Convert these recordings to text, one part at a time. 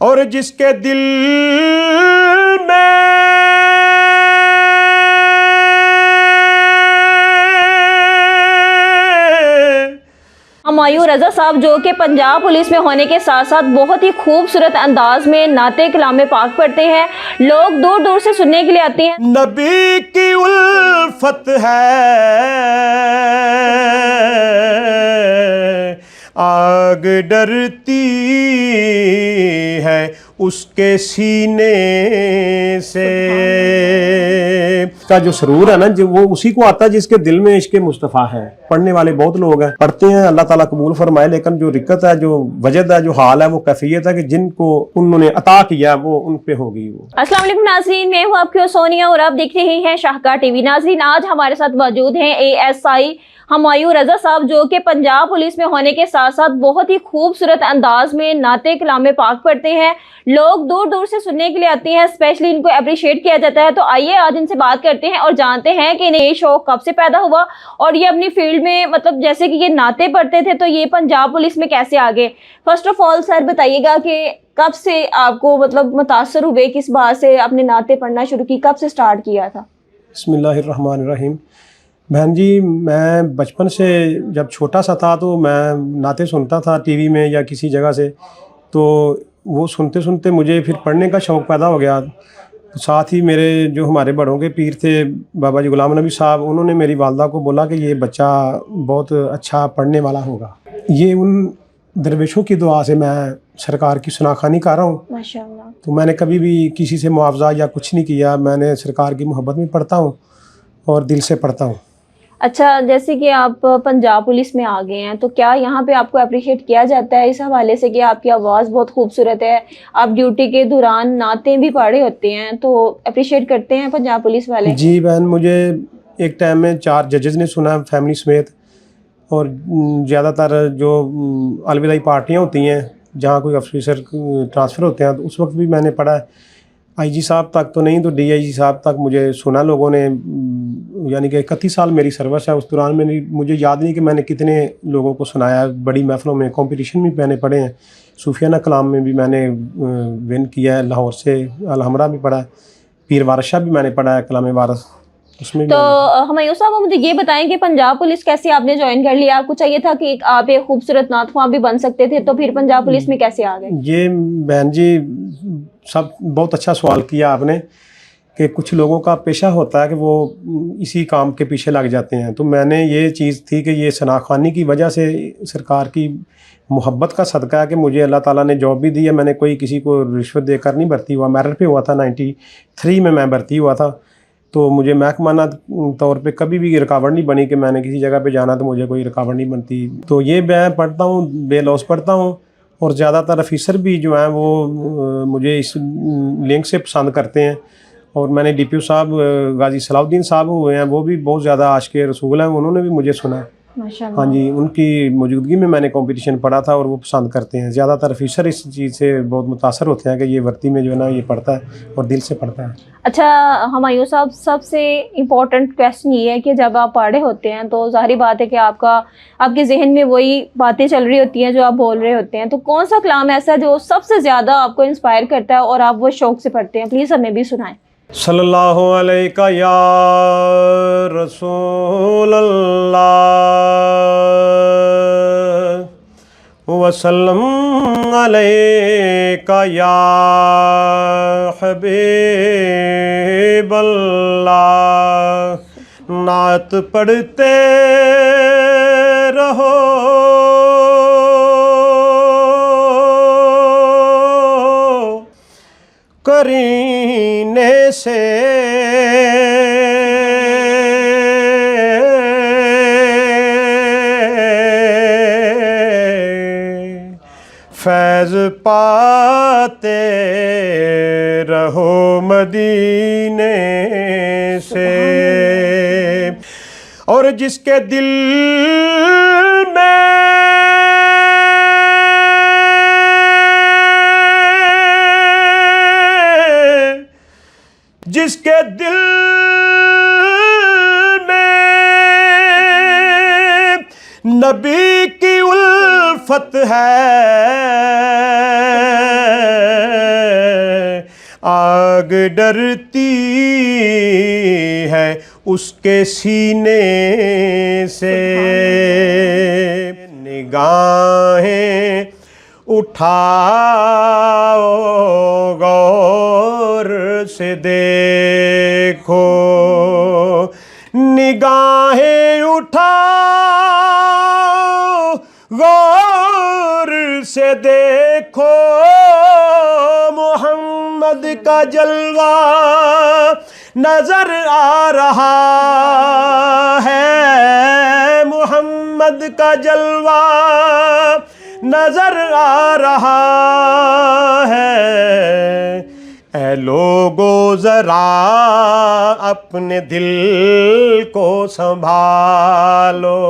और जिसके दिल में हुमायूं रज़ा साहब जो कि पंजाब पुलिस में होने के साथ साथ बहुत ही खूबसूरत अंदाज में नाते कलाम पाक पढ़ते हैं। लोग दूर दूर से सुनने के लिए आते हैं। नबी की उल्फत है, आग डरती है उसके सीने से। का जो सरूर है ना, जो वो उसी को आता है जिसके दिल में इश्क़ मुस्तफ़ा है। पढ़ने वाले बहुत लोग हैं, पढ़ते हैं, अल्लाह ताला कबूल फरमाए, लेकिन जो रिक्कत है, जो वजद है, जो हाल है, वो कैफियत है कि जिनको उन्होंने अता किया वो उन पे होगी। वो अस्सलाम वालेकुम नाज़रीन, मैं हूँ आपकी सोनिया और आप देख रहे हैं शाहकार टीवी। नाज़रीन, आज हमारे साथ मौजूद हैं ASI हुमायूं रज़ा साहब जो कि पंजाब पुलिस में होने के साथ साथ बहुत ही खूबसूरत अंदाज में नाते कलाम पाक पढ़ते हैं। लोग दूर दूर से सुनने के लिए आते हैं, स्पेशली इनको अप्रिशिएट किया जाता है। तो आइए आज इनसे बात करते हैं और जानते हैं कि इन्हें ये शौक कब से पैदा हुआ और ये अपनी फील्ड में, मतलब जैसे कि ये नाते पढ़ते थे, तो ये पंजाब पुलिस में कैसे आ गए। फर्स्ट ऑफ ऑल सर बताइएगा कि कब से आपको मतलब मुतासर हुए, किस बात से आपने नाते पढ़ना शुरू की, कब से स्टार्ट किया था? बिस्मिल्लाहिर्रहमानिर्रहीम। बहन जी, मैं बचपन से जब छोटा सा था तो मैं नाते सुनता था टीवी में या किसी जगह से, तो वो सुनते सुनते मुझे फिर पढ़ने का शौक़ पैदा हो गया। साथ ही मेरे जो हमारे बड़ों के पीर थे बाबा जी गुलाम नबी साहब, उन्होंने मेरी वालदा को बोला कि ये बच्चा बहुत अच्छा पढ़ने वाला होगा। ये उन दरवेशों की दुआ से मैं सरकार की शनाखानी कर रहा हूँ। माशाअल्लाह। तो मैंने कभी भी किसी से मुआवजा या कुछ नहीं किया, मैंने सरकार की मोहब्बत में पढ़ता हूँ और दिल से पढ़ता हूँ। अच्छा, जैसे कि आप पंजाब पुलिस में आ गए हैं, तो क्या यहाँ पे आपको अप्रिशिएट किया जाता है इस हवाले से कि आपकी आवाज़ बहुत खूबसूरत है, आप ड्यूटी के दौरान नाते भी पढ़े होते हैं, तो अप्रिशिएट करते हैं पंजाब पुलिस वाले? जी बहन, मुझे एक टाइम में 4 जजेस ने सुना फैमिली समेत, और ज़्यादातर जो अलविदाई पार्टियाँ होती हैं जहाँ कोई अफसर ट्रांसफ़र होते हैं, तो उस वक्त भी मैंने पढ़ा है। IG साहब तक तो नहीं, तो DIG साहब तक मुझे सुना लोगों ने। यानी कि 31 साल मेरी सर्विस है, उस दौरान मुझे याद नहीं कि मैंने कितने लोगों को सुनाया। बड़ी महफ़िलों में, कंपटीशन भी मैंने पढ़े हैं, सूफियाना कलाम में भी मैंने विन किया है, लाहौर से अलहमरा भी पढ़ा है, पीर वारिस शाह भी मैंने पढ़ा है, कलाम वारिस उसमें। तो हुमायूं साहब, आप मुझे ये बताएं कि पंजाब पुलिस कैसे आपने ज्वाइन कर लिया? आपको चाहिए था कि आप एक खूबसूरत नात भी बन सकते थे, तो फिर पंजाब पुलिस में कैसे आ गए? ये बहन जी, सब बहुत अच्छा सवाल किया आपने कि कुछ लोगों का पेशा होता है कि वो इसी काम के पीछे लग जाते हैं। तो मैंने ये चीज़ थी कि ये शनाखानी की वजह से, सरकार की मोहब्बत का सदका है कि मुझे अल्लाह ताला ने जॉब भी दी है। मैंने कोई किसी को रिश्वत देकर नहीं भर्ती हुआ, मेरिट पे हुआ था, 93 में मैं भर्ती हुआ था। तो मुझे महकमाना तौर पे कभी भी रुकावट नहीं बनी कि मैंने किसी जगह पे जाना तो मुझे कोई रुकावट नहीं बनती। तो ये मैं पढ़ता हूँ, बेलौस पढ़ता हूँ, और ज़्यादातर ऑफिसर भी जो हैं वो मुझे इस लिंक से पसंद करते हैं। और मैंने DPO साहब गाजी सलाउद्दीन साहब हुए हैं, वो भी बहुत ज़्यादा आशिक़ रसूल हैं, उन्होंने भी मुझे सुना। माशाअल्लाह। हाँ जी, उनकी मौजूदगी में मैंने कंपटीशन पढ़ा था और वो पसंद करते हैं। ज़्यादातर ऑफिसर इस चीज़ से बहुत मुतासर होते हैं कि ये वर्दी में जो है ना ये पढ़ता है और दिल से पढ़ता है। अच्छा हुमायूं साहब, सबसे इम्पोर्टेंट क्वेश्चन ये है कि जब आप पढ़े होते हैं तो ज़ाहिर बात है कि आपके जहन में वही बातें चल रही होती हैं जो आप बोल रहे होते हैं। तो कौन सा कलाम ऐसा है जो सबसे ज़्यादा आपको इंस्पायर करता है और आप वो शौक़ से पढ़ते हैं? प्लीज़ हमें भी सुनाएं। सल्लल्लाहु अलैका या रसूल अल्लाह वसल्लम अलैका या हबीब अल्लाह। नात पढ़ते रहो करीने से, फैज़ पाते रहो मदीने से। और जिसके दिल में जिसके दिल में नबी की उल्फत है, आग डरती है उसके सीने से, निगाहें उठाओ गौर से देखो, निगाहें उठाओ गौर से देखो, मोहम्मद का जलवा नजर आ रहा है, मोहम्मद का जलवा नजर आ रहा है। ऐ लोगो जरा अपने दिल को संभालो,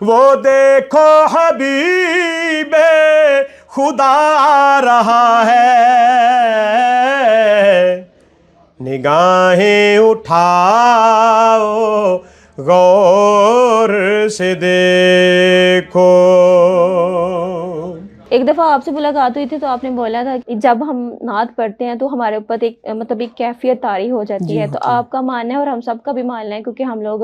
वो देखो हबीबे खुदा आ रहा है, निगाहें उठाओ गौर से देखो। एक दफ़ा आपसे मुलाकात हुई थी तो आपने बोला था कि जब हम नात पढ़ते हैं तो हमारे ऊपर एक मतलब एक कैफियत तारी हो जाती है। तो आपका मानना है और हम सब का भी मानना है, क्योंकि हम लोग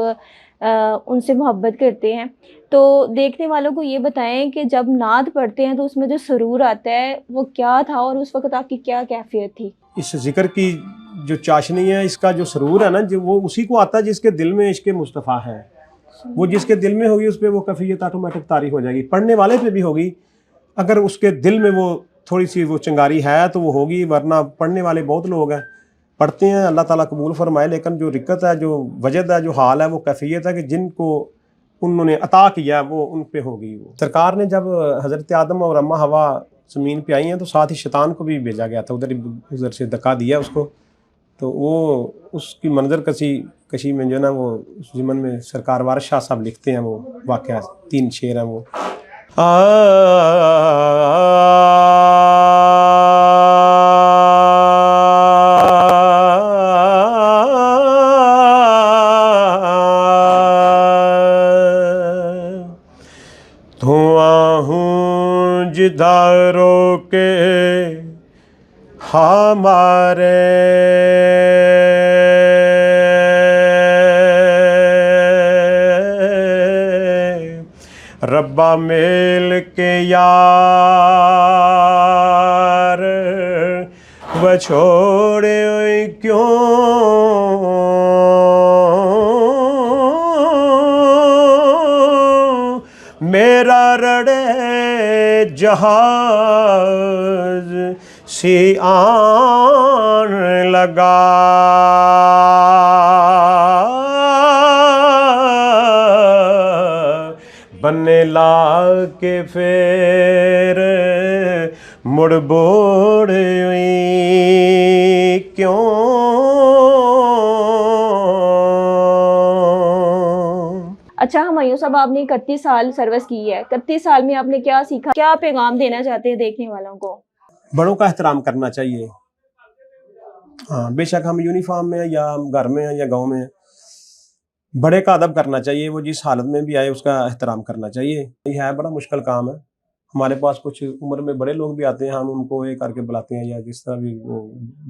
उनसे मोहब्बत करते हैं। तो देखने वालों को ये बताएं कि जब नात पढ़ते हैं तो उसमें जो सुरूर आता है वो क्या था और उस वक्त आपकी क्या कैफियत थी? इस जिक्र की जो चाशनी है, इसका जो सुरूर है ना, जो वो उसी को आता है जिसके दिल में इश्क़ मुस्तफ़ा है। वो जिसके दिल में होगी उस पर वो कैफियत ऑटोमेटिक तारी हो जाएगी, पढ़ने वाले पे भी होगी। अगर उसके दिल में वो थोड़ी सी वो चिंगारी है तो वो होगी, वरना पढ़ने वाले बहुत लोग हैं, पढ़ते हैं, अल्लाह ताला कबूल फरमाए, लेकिन जो रिक्कत है, जो वजद है, जो हाल है, वो कैफियत है कि जिनको उन्होंने अता किया वो उन पे होगी। वो सरकार ने जब हज़रत आदम और अम्मा हवा ज़मीन पे आई हैं तो साथ ही शैतान को भी भेजा गया था, उधर से धक्का दिया उसको। तो वो उसकी मंजर कशी में जो है ना, वो उस ज़मन में सरकार वारिस शाह साहब लिखते हैं वो वाक़या, 3 शेर हैं वो। धुआं हूँ जिधरों के हमारे, रब्बा मेल के यार वो छोड़े क्यों, मेरा रड़े जहाज सी आन लगा, बनने ला के फिर मुड़ बोड़ क्यों। अच्छा हुमायूं साहब, आपने 31 साल सर्विस की है, 31 साल में आपने क्या सीखा, क्या पैगाम देना चाहते हैं देखने वालों को? बड़ों का एहतराम करना चाहिए। हाँ, बेशक हम यूनिफॉर्म में या हम घर में हैं या गांव में हैं, बड़े का अदब करना चाहिए। वो जिस हालत में भी आए उसका एहतराम करना चाहिए। ये है बड़ा मुश्किल काम है। हमारे पास कुछ उम्र में बड़े लोग भी आते हैं, हम उनको ये करके बुलाते हैं या जिस तरह भी वो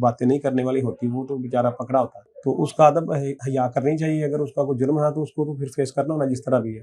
बातें नहीं करने वाली होती, वो तो बेचारा पकड़ा होता है। तो उसका अदब हया करनी चाहिए। अगर उसका कोई जुर्म है तो उसको तो फिर फेस करना होना जिस तरह भी है।